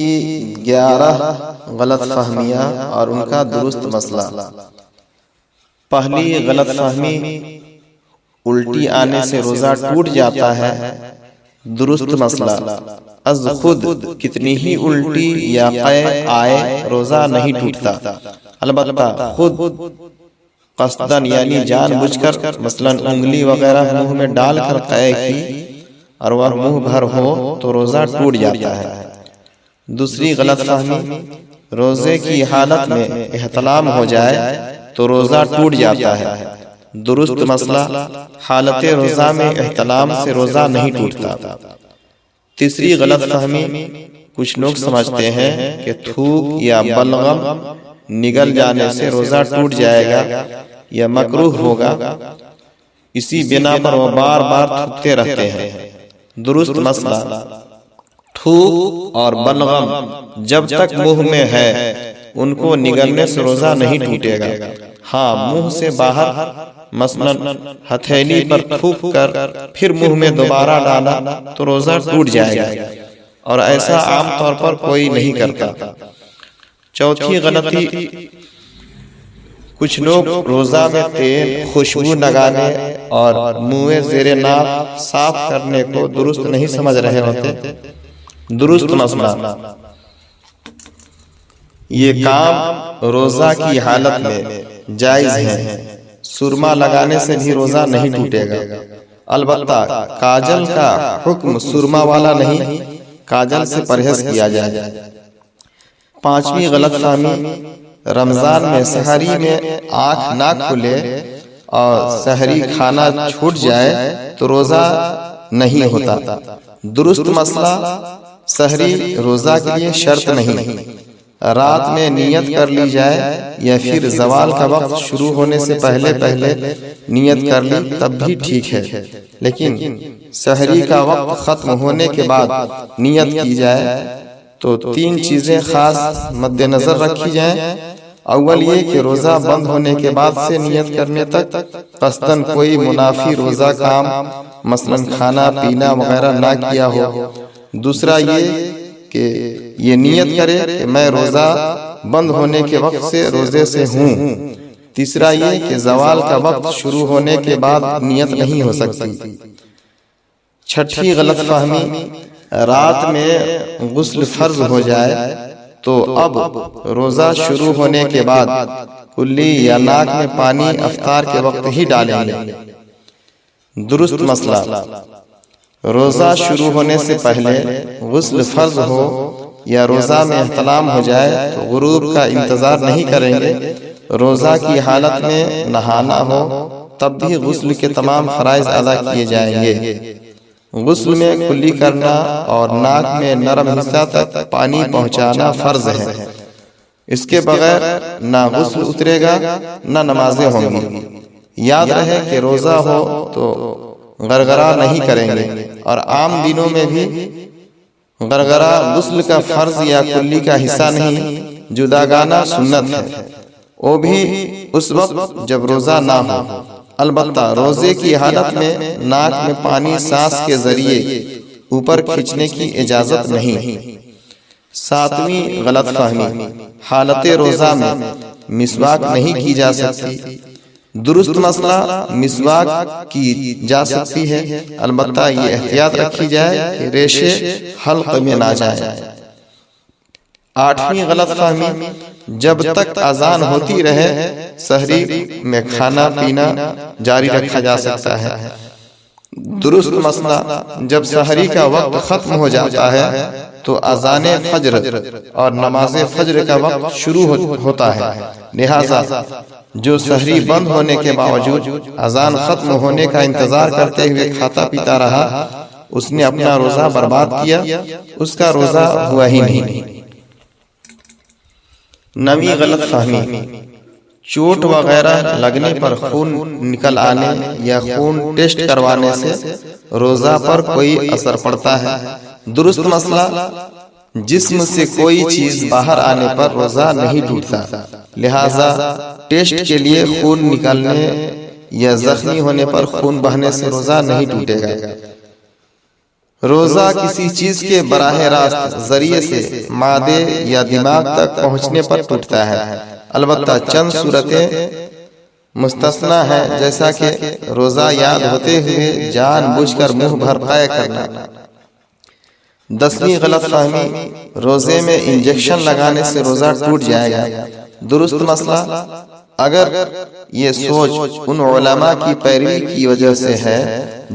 کی 11 غلط فہمیاں اور ان کا درست مسئلہ۔ پہلی غلط فہمی، الٹی آنے سے روزہ ٹوٹ جاتا ہے۔ درست مسئلہ، از خود کتنی ہی الٹی یا قے آئے روزہ نہیں ٹوٹتا، البتہ خود قصدن یعنی جان بوجھ کر مثلا انگلی وغیرہ منہ میں ڈال کر قے کی اور وہ منہ بھر ہو تو روزہ ٹوٹ جاتا ہے۔ دوسری غلط فہمی، روزے کی حالت میں احتلام ہو جائے تو روزہ ٹوٹ جاتا ہے۔ درست مسئلہ، حالت روزہ میں احتلام سے روزہ نہیں ٹوٹتا۔ تیسری غلط فہمی، کچھ لوگ سمجھتے ہیں کہ تھوک یا بلغم نگل جانے سے روزہ ٹوٹ جائے گا یا مکروہ ہوگا، اسی بنا پر وہ بار بار تھوکتے رہتے ہیں۔ درست مسئلہ، تھوک اور بلغم جب تک منہ میں ہے ان کو نگلنے سے روزہ نہیں ٹوٹے گا۔ ہاں، منہ سے باہر مثلا ہتھیلی پر تھوک کر پھر منہ میں دوبارہ ڈالا تو روزہ ٹوٹ جائے گا، اور ایسا عام طور پر کوئی نہیں کرتا۔ چوتھی غلطی، کچھ لوگ روزہ میں تیل، خوشبو لگانے اور منہ زیر ناک صاف کرنے کو درست نہیں سمجھ رہے ہوتے۔ درست مسئلہ، یہ کام روزہ کی حالت میں جائز ہے۔ سرما لگانے سے بھی روزہ نہیں ٹوٹے گا، البتہ کاجل کا حکم سرما والا نہیں، کاجل سے پرہیز کیا جائے۔ پانچویں غلط فہمی، رمضان میں سحری میں آنکھ نہ کھلے اور سحری کھانا چھوٹ جائے تو روزہ نہیں ہوتا۔ درست مسئلہ، سحری روزہ کے لیے شرط نہیں، رات میں نیت کر لی جائے یا پھر زوال کا وقت شروع ہونے سے پہلے نیت کر لی تب بھی ٹھیک ہے، لیکن سحری کا وقت ختم ہونے کے بعد نیت کی جائے تو 3 چیزیں خاص مد نظر رکھی جائیں۔ اول یہ کہ روزہ بند ہونے کے بعد سے نیت کرنے تک قصداً کوئی منافی روزہ کام مثلا کھانا پینا وغیرہ نہ کیا ہو۔ دوسرا یہ کہ یہ نیت کرے کہ میں روزہ بند ہونے کے وقت سے روزے سے ہوں۔ تیسرا یہ کہ زوال کا وقت شروع ہونے کے بعد نیت نہیں ہو سکتی۔ چھٹی غلط فہمی، رات میں غسل فرض ہو جائے تو اب روزہ شروع ہونے کے بعد کلی یا ناک میں پانی افطار کے وقت ہی ڈالیں گے۔ درست مسئلہ، روزہ شروع ہونے سے پہلے غسل فرض ہو یا روزہ میں احتلام ہو جائے تو غروب کا انتظار نہیں کریں گے۔ روزہ کی حالت میں نہانا ہو تب بھی غسل کے تمام فرائض ادا کیے جائیں گے۔ غسل میں کلی کرنا اور ناک میں نرم حصہ تک پانی پہنچانا فرض ہے، اس کے بغیر نہ غسل اترے گا نہ نمازیں ہوں گی۔ یاد رہے کہ روزہ ہو تو غرغرہ نہیں کریں گے، اور عام دنوں میں بھی غرغرہ غسل کا فرض یا کلی کا حصہ نہیں، جداگانہ سنت ہے، وہ بھی اس وقت جب روزہ نہ ہو۔ البتہ روزے کی حالت میں ناک میں پانی سانس کے ذریعے اوپر کھینچنے کی اجازت نہیں۔ ساتویں غلط فہمی، حالت روزہ میں مسواک نہیں کی جا سکتی۔ درست مسئلہ، مسواک کی جا سکتی ہے، البتہ یہ احتیاط رکھی جائے کہ ریشے حلق میں نہ جائیں۔ آٹھویں غلط فہمی، جب تک اذان ہوتی رہے سحری میں کھانا پینا جاری رکھا جا سکتا ہے۔ درست مسئلہ، جب سحری کا وقت ختم ہو جاتا ہے تو اذان فجر اور نماز فجر کا وقت شروع ہوتا ہے، لہذا جو سحری بند ہونے کے باوجود اذان ختم ہونے کا انتظار کرتے ہوئے کھاتا پیتا رہا، اس نے اپنا روزہ برباد کیا، اس کا روزہ ہوا ہی نہیں۔ نویں غلط فہمی، چوٹ وغیرہ لگنے پر خون نکل آنے یا خون ٹیسٹ کروانے سے روزہ پر کوئی اثر پڑتا ہے۔ درست مسئلہ، جسم سے کوئی چیز باہر آنے پر روزہ نہیں ٹوٹتا، لہذا ٹیسٹ کے لیے خون نکلنے یا زخمی ہونے پر خون بہنے سے روزہ نہیں ٹوٹے گا۔ روزہ کسی چیز کے براہ راست ذریعے سے معدے یا دماغ تک پہنچنے پر ٹوٹتا ہے، البتہ چند صورتیں مستثنیٰ ہیں، جیسا کہ روزہ یاد ہوتے ہوئے جان بوجھ کر منہ بھر قے کرنا۔ 10ویں غلط فہمی، روزے میں انجیکشن لگانے سے روزہ ٹوٹ جائے گا۔ درست مسئلہ، اگر یہ سوچ ان علماء کی پیروی کی وجہ سے ہے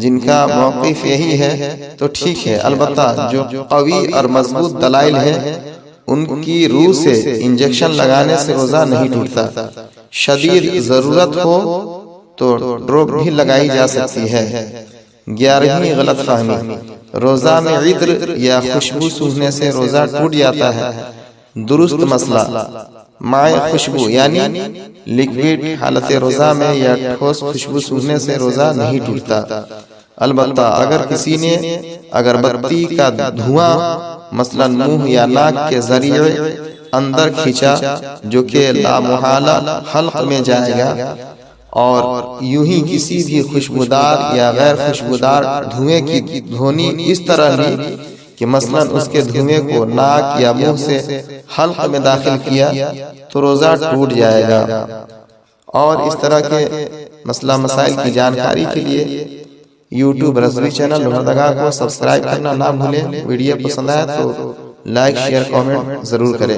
جن کا موقف یہی ہے تو ٹھیک ہے، البتہ جو قوی اور مضبوط دلائل ہیں ان کی روح سے انجیکشن لگانے سے روزہ نہیں ٹوٹتا۔ شدید ضرورت ہو تو ڈراپ بھی لگائی جا سکتی ہے۔ 11ویں غلط فہمی، روزہ میں عطر یا خوشبو سونگھنے سے روزہ ٹوٹ جاتا ہے۔ درست مسئلہ، مائع خوشبو یعنی لیکویڈ حالت روزہ میں یا ٹھوس خوشبو سونگھنے سے روزہ نہیں ٹوٹتا، البتہ اگر کسی نے اگربتی کا دھواں مثلا منہ یا ناک کے ذریعے اندر کھینچا جو کہ لامحالہ حلق میں جائے گا، اور یوں ہی کسی بھی خوشبودار یا غیر خوشبودار دھوئیں کی دھونی اس طرح لی کہ مثلا اس کے دھوئیں کو ناک یا منہ سے حلق میں داخل کیا تو روزہ ٹوٹ جائے گا۔ اور اس طرح کے مسئلہ مسائل کی جانکاری کے لیے یوٹیوب رضوی چینل لوہردگاہ کو سبسکرائب کرنا نہ بھولیں۔ ویڈیو پسند آئے تو لائک شیئر کامنٹ ضرور کریں۔